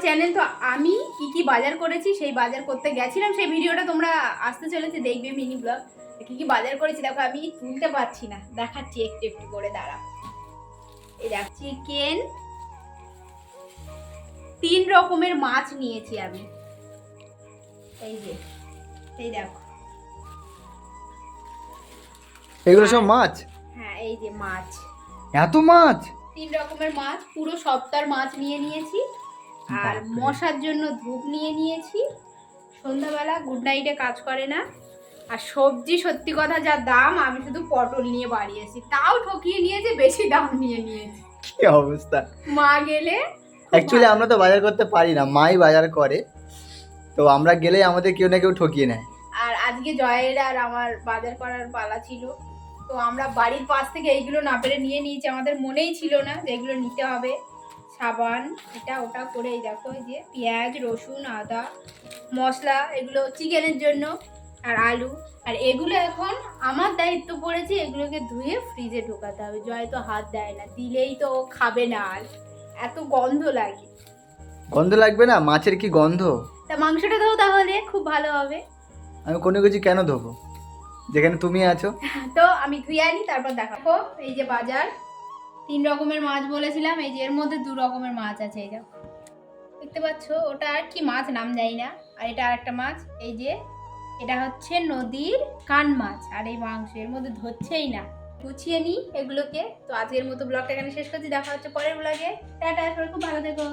Channel. তো আমি কি কি বাজার করেছি, সেই বাজার করতে গেছিলাম, সেই ভিডিওটা তোমরা আসতে চলেছে দেখবে, মিনি ব্লগ। কি কি বাজার করেছি দেখো, আমি তুলতে পারছি না, দেখাচ্ছি একটু একটু করে, দাঁড়া। এই দেখ, চিকেন, 3 রকমের মাছ নিয়েছি আমি, এই যে, এই দেখো, এগুলো সব মাছ? হ্যাঁ এই যে মাছ, এত মাছ? 3 রকমের মাছ, পুরো সপ্তাহের মাছ নিয়ে নিয়েছি। আর বাপরে। মশার জন্য ধূপ নিয়ে নিয়েছি, সন্ধ্যাবেলা গুড নাইটে কাজ করে না। আর সবজি সত্যি কথা যা দাম, আমি শুধু পটল নিয়ে বাড়ি এসেছি, তাও ঠকিয়ে নিয়েছে, বেশি দাম নিয়ে নিয়েছি। কি অবস্থা! মা গেলে অ্যাকচুয়ালি আমরা তো বাজার করতে পারি না, মাই বাজার করে, তো আমরা গেলে আমাদের কেউ না কেউ ঠকিয়ে নেয়। আর আজকে জয়ের আর আমার বাজার করার পালা ছিল, তো আমরা বাড়ির পাশ থেকে এইগুলো না পেরে নিয়ে নিয়েছি, আমাদের মনেই ছিল না যে এগুলো নিতে হবে। সাবান, এটা ওটা করে, এই দেখো, এই যে পেঁয়াজ, রসুন, আদা, মশলা, এগুলো চিকেনের জন্য, আর আলু। আর এগুলো এখন আমার দায়িত্ব পড়েছে, এগুলোকে ধুয়ে ফ্রিজে ঢোকাতে হবে। জয় তো হাত দেয় না, দিলেই তো ও খাবে না, আর এত গন্ধ লাগে। গন্ধ লাগবে না? মাছের কি গন্ধ? তা মাংসটা দাও তাহলে, খুব ভালো হবে। আমি কোনো কিছু কেন ধোবো যেখানে তুমি আছো? তো আমি ধুয়ে আনি, তারপর দেখাবো। এই যে বাজার, 3 রকমের মাছ বলেছিলাম, এই যে এর মধ্যে 2 রকমের মাছ আছে, এই দেখো, দেখতে পাচ্ছ, ওটা আর কি মাছ নাম জানি না। আর এটা আর একটা মাছ, এই যে এটা হচ্ছে নদীর কান মাছ, আর এই মাংস এর মধ্যে ধরছেই না। গুছিয়ে নিই এগুলোকে। তো আজকের মতো ব্লগটা এখানে শেষ করছি, দেখা হচ্ছে পরের ব্লগে। টাটা, সবাই খুব ভালো থেকো।